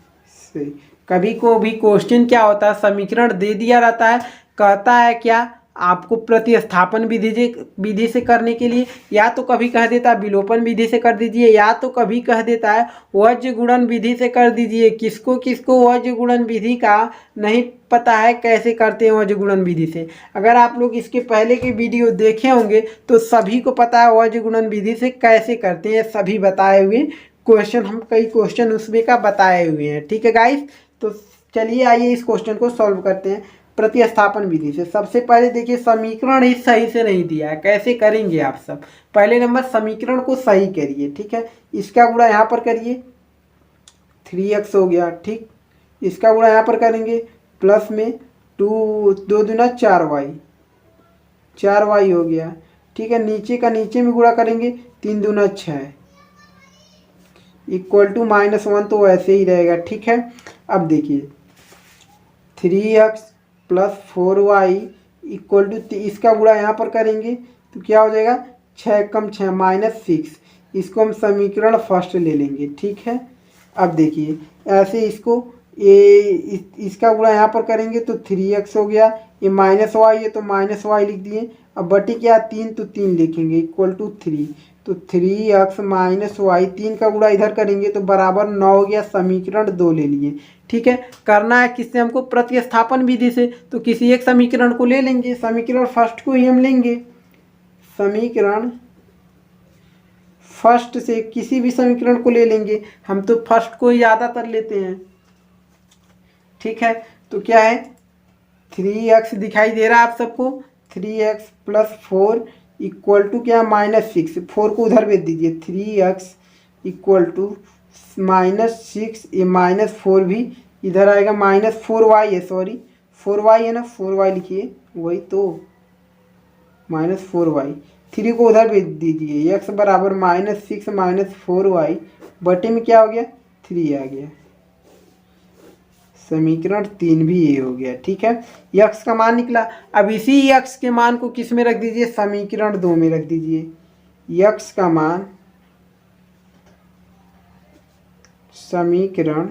से। कभी को भी क्वेश्चन क्या होता है, समीकरण दे दिया रहता है, कहता है क्या आपको प्रतिस्थापन विधि से करने के लिए, या तो कभी कह देता है विलोपन विधि से कर दीजिए, या तो कभी कह देता है वज्र गुणन विधि से कर दीजिए। किसको किसको वज्र गुणन विधि का नहीं पता है कैसे करते हैं वज्र गुणन विधि से, अगर आप लोग इसके पहले के वीडियो देखे होंगे तो सभी को पता है वज्र गुणन विधि से कैसे करते हैं, सभी बताए हुए क्वेश्चन, हम कई क्वेश्चन उसमें का बताए हुए हैं, ठीक है गाइस। तो चलिए आइए इस क्वेश्चन को सॉल्व करते हैं प्रतिस्थापन विधि से। सबसे पहले देखिए समीकरण ही सही से नहीं दिया है, कैसे करेंगे आप सब, पहले नंबर समीकरण को सही करिए, ठीक है। इसका गुणा यहाँ पर करिए 3x हो गया, ठीक, इसका गुणा यहाँ पर करेंगे प्लस में 2 दूना 4y, 4y हो गया, ठीक है। नीचे का नीचे में गुणा करेंगे 3 दूना 6 इक्वल टू -1, तो ऐसे ही रहेगा, ठीक है। अब देखिए 3x + 4y इक्वल टू, इसका गुणा यहाँ पर करेंगे तो क्या हो जाएगा 6 × 6 -6, इसको हम समीकरण फर्स्ट ले लेंगे, ठीक है। अब देखिए ऐसे इसको इसका गुणा यहाँ पर करेंगे तो 3x हो गया, ये -y है तो -y लिख दिए, अब बटी क्या 3 तो 3 लिखेंगे इक्वल टू 3, तो 3x - y, 3 का गुणा इधर करेंगे तो बराबर 9 हो गया, समीकरण 2 ले लिए, ठीक है। करना है किससे हमको, प्रतिस्थापन विधि से, तो किसी एक समीकरण को ले लेंगे, समीकरण फर्स्ट को ही हम लेंगे, समीकरण फर्स्ट से किसी भी समीकरण को ले लेंगे, हम तो फर्स्ट को ही ज़्यादातर लेते हैं, ठीक है। तो क्या है 3x दिखाई दे रहा है आप सबको, 3x + 4 इक्वल टू क्या -6, 4 को उधर भेज दीजिए, 3x इक्वल टू -6, ये -4 भी इधर आएगा, -4y है, सॉरी 4y है ना, 4y लिखिए, वही तो -4y, 3 को उधर भेज दीजिए, x बराबर -6 - 4y बटे में क्या हो गया 3 आ गया, समीकरण 3 भी ये हो गया, ठीक है। x का मान निकला, अब इसी x के मान को किस में रख दीजिए, समीकरण 2 में रख दीजिए, x का मान समीकरण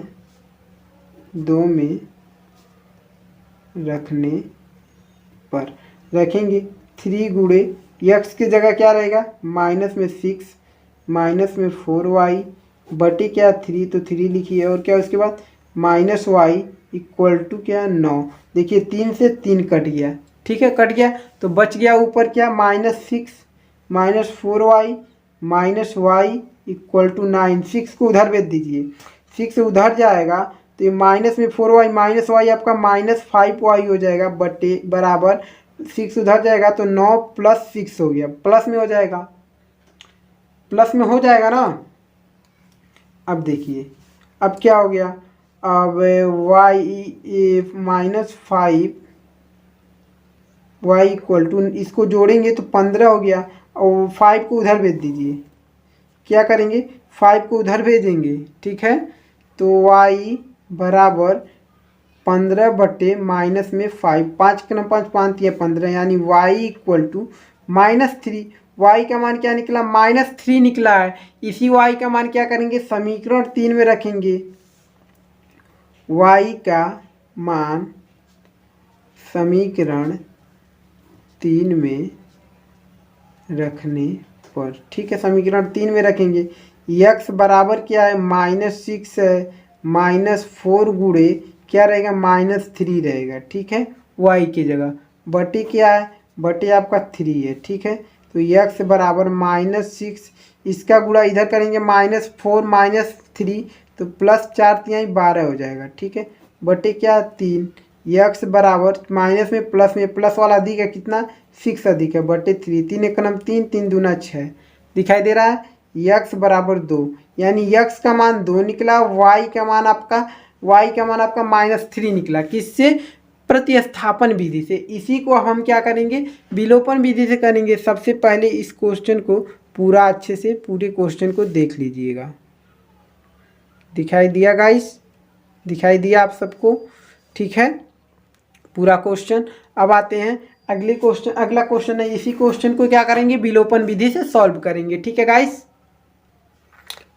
2 में रखने पर रखेंगे 3 गुणे x की जगह क्या रहेगा -6 -4y बटे क्या 3, तो 3 लिखिए, और क्या उसके बाद -y इक्वल टू क्या 9, देखिए 3 से 3 कट गया, ठीक है, कट गया तो बच गया ऊपर क्या -6 -4y -y इक्वल टू 9, 6 को उधर भेज दीजिए, 6 उधर जाएगा तो ये माइनस में 4y माइनस वाई आपका -5y हो जाएगा बटे बराबर 6 उधर जाएगा तो 9 + 6 हो गया, प्लस में हो जाएगा, प्लस में हो जाएगा ना। अब देखिए अब क्या हो गया, अब y -5 y = इसको जोड़ेंगे तो 15 हो गया और 5 को उधर भेज दीजिए। क्या करेंगे 5 को उधर भेजेंगे, ठीक है। तो y बराबर 15 बटे माइनस में 5, 5 के 5 5 15 यानी y = -3। y का मान क्या निकला -3 निकला है। इसी y का मान क्या करेंगे समीकरण 3 में रखेंगे। y का मान समीकरण 3 में रखने पर, ठीक है, समीकरण 3 में रखेंगे। x बराबर क्या है -6 है, -4 गुणे क्या रहेगा -3 रहेगा, ठीक है, y की जगह बटे क्या है बटे आपका 3 है, ठीक है। तो x बराबर -6, इसका गुणा इधर करेंगे -4 -3 तो +4 × 12 हो जाएगा, ठीक है, बटे क्या 3। x बराबर माइनस में प्लस वाला अधिक है कितना 6 अधिक है बटे 3, 3 × 3 3 दूना 6 दिखाई दे रहा है। x बराबर 2 यानी x का मान 2 निकला, y का मान आपका -3 निकला। किससे प्रतिस्थापन विधि से। इसी को हम क्या करेंगे विलोपन विधि से करेंगे। सबसे पहले इस क्वेश्चन को पूरा अच्छे से पूरे क्वेश्चन को देख लीजिएगा। दिखाई दिया गाइस, दिखाई दिया आप सबको, ठीक है पूरा क्वेश्चन। अब आते हैं अगले क्वेश्चन, अगला क्वेश्चन है, इसी क्वेश्चन को क्या करेंगे विलोपन विधि से सॉल्व करेंगे, ठीक है गाइस,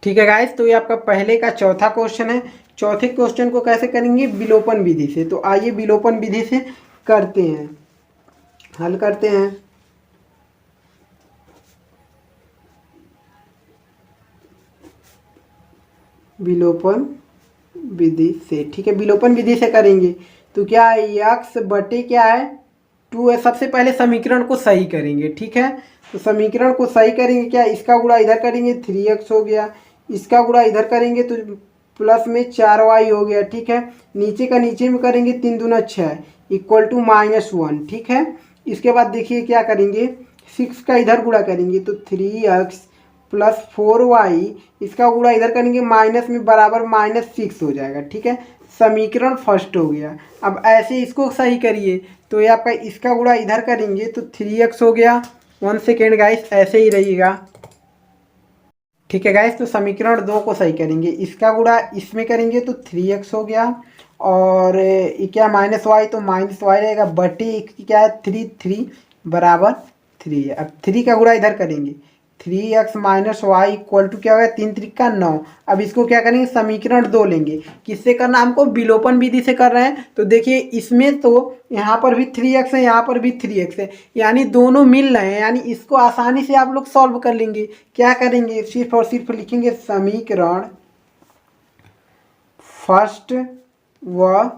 ठीक है गाइस। तो ये आपका पहले का चौथा क्वेश्चन है। चौथे क्वेश्चन को कैसे करेंगे विलोपन विधि से। तो आइए विलोपन विधि से करते हैं, हल करते हैं। विलोपन विधि से, ठीक है, विलोपन विधि से करेंगे तो क्या है x बटे क्या है 2 है। सबसे पहले समीकरण को सही करेंगे, ठीक है। तो समीकरण को सही करेंगे, क्या इसका गुणा इधर करेंगे 3x हो गया, इसका गुणा इधर करेंगे तो प्लस में 4y हो गया, ठीक है। नीचे का नीचे में करेंगे 3 दूना 6 = -1, ठीक है। इसके बाद देखिए क्या करेंगे 6 का इधर गुणा करेंगे तो 3x + 4y, इसका गुणा इधर करेंगे माइनस में बराबर -6 हो जाएगा, ठीक है। समीकरण फर्स्ट हो गया। अब ऐसे इसको सही करिए तो ये आपका इसका गुणा इधर करेंगे तो 3x हो गया। 1 सेकेंड गाइस, ऐसे ही रहिएगा, ठीक है गाइस। तो समीकरण 2 को सही करेंगे, इसका गुणा इसमें करेंगे तो 3x हो गया और क्या -y तो -y रहेगा बटे क्या है 3 बराबर 3 है। अब 3 का गुणा इधर करेंगे 3x - y = क्या होगा 3 3 का 9। अब इसको क्या करेंगे समीकरण 2 लेंगे। किससे करना हमको विलोपन विधि से कर रहे हैं। तो देखिए इसमें तो यहाँ पर भी 3x है, यहाँ पर भी 3x है, यानी दोनों मिल रहे हैं, यानी इसको आसानी से आप लोग सॉल्व कर लेंगे। क्या करेंगे सिर्फ और सिर्फ लिखेंगे समीकरण फर्स्ट व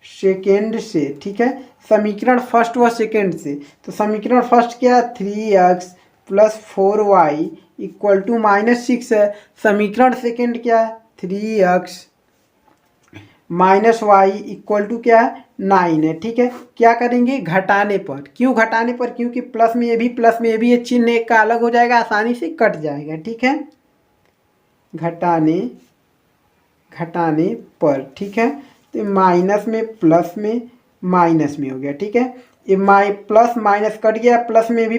सेकेंड से, ठीक है, समीकरण फर्स्ट व सेकेंड से। तो समीकरण फर्स्ट क्या 3x + 4y = -6 है। समीकरण सेकेंड क्या है 3x - y = क्या है 9 है, ठीक है। क्या करेंगे घटाने पर, क्यों घटाने पर, क्योंकि प्लस में ये भी ये चिन्ह एक का अलग हो जाएगा, आसानी से कट जाएगा, ठीक है, घटाने पर, ठीक है। तो माइनस में प्लस में माइनस में हो गया, ठीक है। ये प्लस माइनस कट गया, प्लस में भी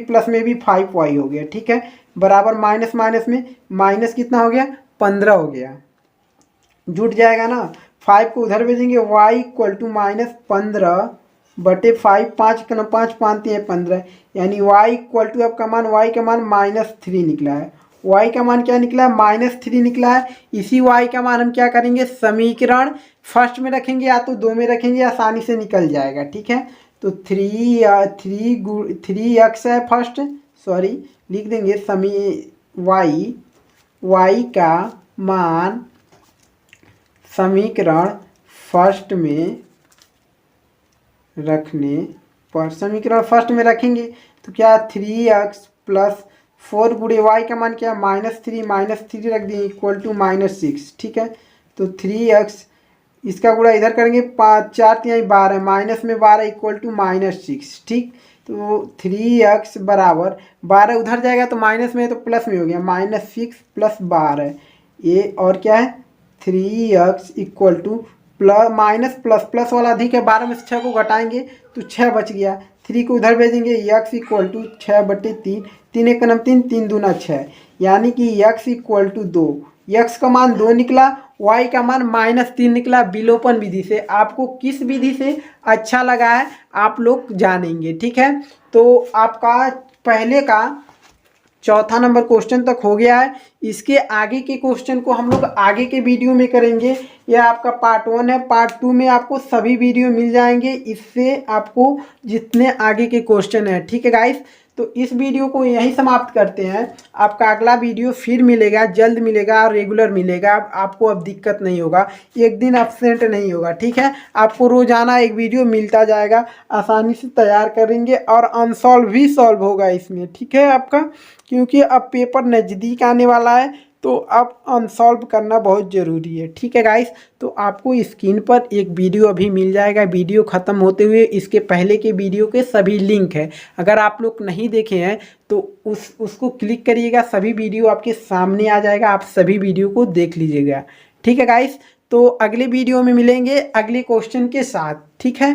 5y हो गया, ठीक है, बराबर माइनस माइनस में माइनस कितना हो गया 15 हो गया, जुट जाएगा ना। 5 को उधर भेजेंगे y = -15 बटे 5, 5 × 5 5 15 यानी y = आपका मान y का मान -3 निकला है। y का मान क्या निकला है -3 निकला है। इसी y का मान हम क्या करेंगे समीकरण फर्स्ट में रखेंगे या तो 2 में रखेंगे, आसानी से निकल जाएगा, ठीक है। तो 3x है फर्स्ट, सॉरी लिख देंगे y का मान समीकरण फर्स्ट में रखने पर, समीकरण फर्स्ट में रखेंगे तो क्या 3x + 4 गुणे y का मान क्या -3 रख दिए = -6, ठीक है। तो 3x इसका गुणा इधर करेंगे, 5 4 3 12, माइनस में 12 इक्वल टू -6। ठीक, तो 3x बराबर 12 उधर जाएगा तो माइनस में है तो प्लस में हो गया, -6 + 12 ये, और क्या है 3x equal two plus minus plus plus वाला अधिक है, 12 में से 6 को घटाएंगे तो 6 बच गया, 3 को उधर भेजेंगे, x इक्वल टू 6/3, 3 1 3, 3 दूना 6, यानी कि x इक्वल टू 2। x का मान 2 निकला, y का मान -3 निकला। विलोपन विधि से आपको किस विधि से अच्छा लगा है आप लोग जानेंगे। ठीक है, तो आपका पहले का चौथा नंबर क्वेश्चन तक हो गया है। इसके आगे के क्वेश्चन को हम लोग आगे के वीडियो में करेंगे। यह आपका पार्ट 1 है, पार्ट 2 में आपको सभी वीडियो मिल जाएंगे, इससे आपको जितने आगे के क्वेश्चन है। ठीक है गाइस, तो इस वीडियो को यहीं समाप्त करते हैं। आपका अगला वीडियो फिर मिलेगा, जल्द मिलेगा और रेगुलर मिलेगा। आपको अब दिक्कत नहीं होगा, एक दिन एब्सेंट नहीं होगा। ठीक है, आपको रोजाना एक वीडियो मिलता जाएगा, आसानी से तैयार करेंगे और अनसॉल्व भी सॉल्व होगा इसमें। ठीक है आपका, क्योंकि अब पेपर नज़दीक आने वाला है तो अब अनसॉल्व करना बहुत ज़रूरी है। ठीक है गाइस, तो आपको स्क्रीन पर एक वीडियो अभी मिल जाएगा। वीडियो ख़त्म होते हुए इसके पहले के वीडियो के सभी लिंक है, अगर आप लोग नहीं देखे हैं तो उसको क्लिक करिएगा, सभी वीडियो आपके सामने आ जाएगा, आप सभी वीडियो को देख लीजिएगा। ठीक है गाइस, तो अगले वीडियो में मिलेंगे अगले क्वेश्चन के साथ। ठीक है।